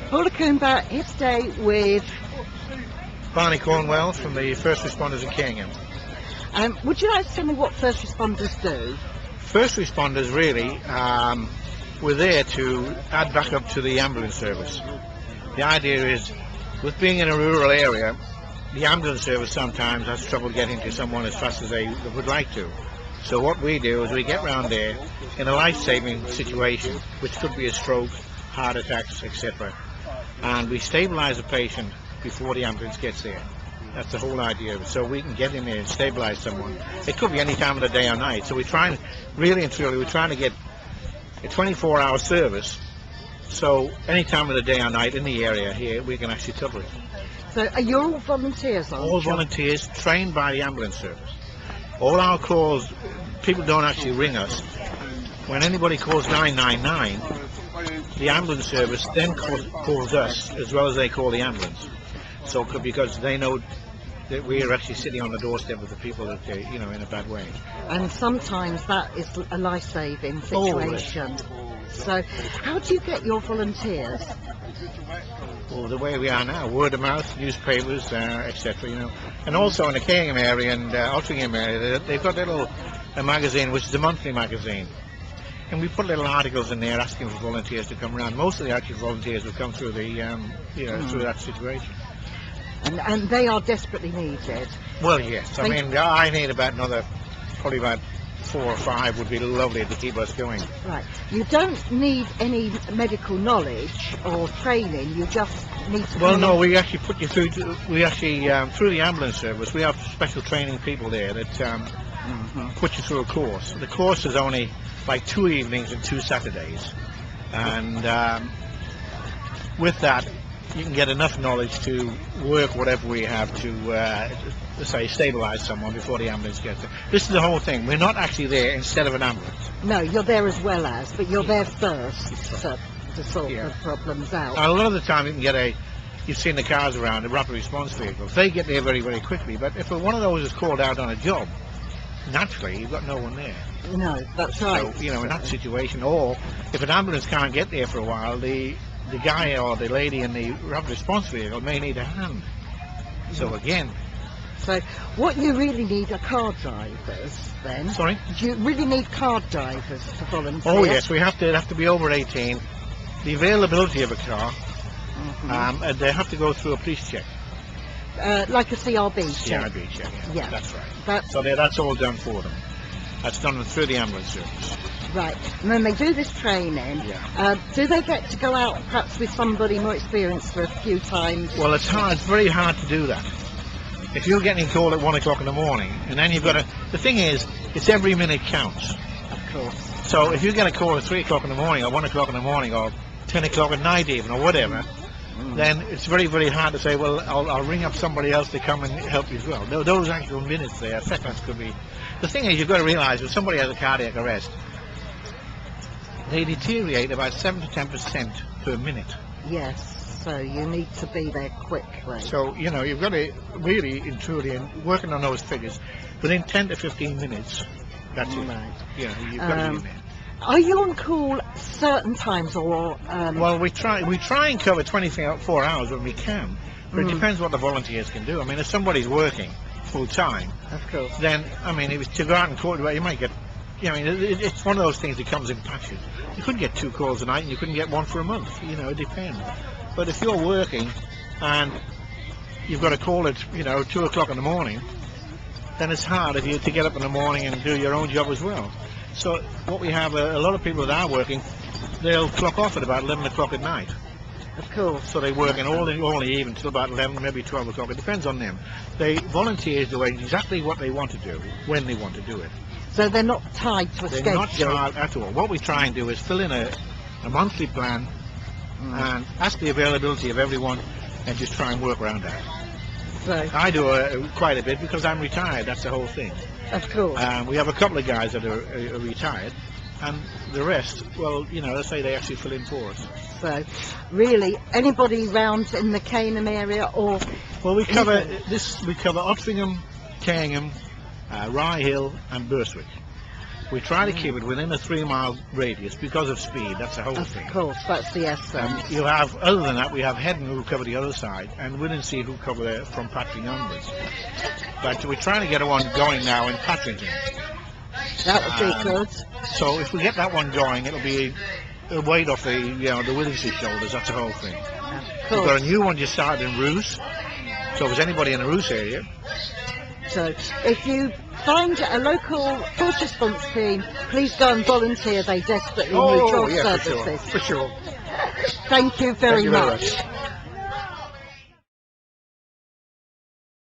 Paula Coomber here today with... Barney Cornwell from the First Responders in Keyingham. Would you like to tell me what first responders do? First responders really, we're there to add backup to the ambulance service. The idea is, with being in a rural area, the ambulance service sometimes has trouble getting to someone as fast as they would like to. So what we do is we get round there in a life-saving situation, which could be a stroke, heart attacks, etc. And we stabilise the patient before the ambulance gets there. That's the whole idea of it. So we can get in there and stabilise someone. It could be any time of the day or night. So we're trying, really and truly, we're trying to get a 24-hour service. So any time of the day or night in the area here, we can actually cover it. So are you all volunteers, aren't you? All volunteers trained by the ambulance service. All our calls, people don't actually ring us. When anybody calls 999, the ambulance service then calls us as well as they call the ambulance. So because they know that we're actually sitting on the doorstep of the people that are, you know, in a bad way. And sometimes that is a life-saving situation. So how do you get your volunteers? Well, the way we are now, word of mouth, newspapers, etc. You know, and also in the Keyingham area and Altrincham area, they've got a magazine which is a monthly magazine, and we put little articles in there asking for volunteers to come around. Most of the actual volunteers will come through the, you know, through that situation. And they are desperately needed. Well, yes. I mean, I need probably about 4 or 5 would be lovely to keep us going. Right. You don't need any medical knowledge or training. You just need to. Well, no. We actually put you through. We actually through the ambulance service. We have special training people there that put you through a course. The course is only like 2 evenings and 2 Saturdays, and with that, you can get enough knowledge to work whatever we have to say stabilise someone before the ambulance gets there. This is the whole thing. We're not actually there instead of an ambulance. No, you're there as well as, but you're there first to sort the problems out. A lot of the time you can get you've seen the cars around, the rapid response vehicles. They get there very, very quickly. But if one of those is called out on a job, naturally you've got no one there. No, that's right. So, you know, in that situation, or if an ambulance can't get there for a while, the guy or the lady in the rapid response vehicle may need a hand. So again. So what you really need are car drivers then. Sorry? Do you really need car drivers to volunteer? Oh yes, we have to be over 18. The availability of a car, and they have to go through a police check. Like a CRB check? CRB check, yeah. That's right. So that's all done for them. That's done through the ambulance service. Right, and then they do this training. Do they get to go out perhaps with somebody more experienced for a few times? Well, it's very hard to do that. If you're getting called at 1 o'clock in the morning, and then you've got to... The thing is, it's every minute counts. Of course. So if you get a call at 3 o'clock in the morning, or 1 o'clock in the morning, or 10 o'clock at night even, or whatever, then it's very, very hard to say, well, I'll ring up somebody else to come and help you as well. Those actual minutes there, seconds could be... The thing is, you've got to realise, if somebody has a cardiac arrest, they deteriorate about 7 to 10% per minute. Yes, so you need to be there quickly. So, you know, you've got to really, truly, and working on those figures, within 10 to 15 minutes, that's it. Right. You know, you've got to be in there. Are you on call certain times or... Well, we try and cover 24 hours when we can, but it depends what the volunteers can do. I mean, if somebody's working full time, of course, then, I mean, if to go out and call, you might get... I mean, it's one of those things that comes in patches. You couldn't get 2 calls a night and you couldn't get 1 for a month. You know, it depends. But if you're working and you've got a call at, 2 o'clock in the morning, then it's hard if you to get up in the morning and do your own job as well. So what we have, a lot of people that are working, they'll clock off at about 11 o'clock at night. Of course. So they work only even till about 11, maybe 12 o'clock. It depends on them. Volunteers do exactly what they want to do, when they want to do it. So they're not tied to a schedule? They're not tied at all. What we try and do is fill in a monthly plan and ask the availability of everyone and just try and work around that. So I do quite a bit because I'm retired, that's the whole thing. Of course. We have a couple of guys that are retired, and the rest, well, let's say they actually fill in for us. So, really, anybody round in the Keyingham area, or... Well, we cover Altrincham, Keyingham, Rye Hill and Burswick. We try to keep it within a 3-mile radius because of speed. That's the whole thing. Of course, that's the essence. You have, other than that, we have Headon who cover the other side, and Willinsea who cover there from Patrick onwards. But we're trying to get one going now in Patrington. That would be good. So if we get that one going, it'll be a weight off the the Willinsea shoulders. That's the whole thing. We've got a new one just started in Roos. So if there's anybody in the Roos area. So if you find a local first response team, please go and volunteer. They desperately need your services. For sure. Thank you very much.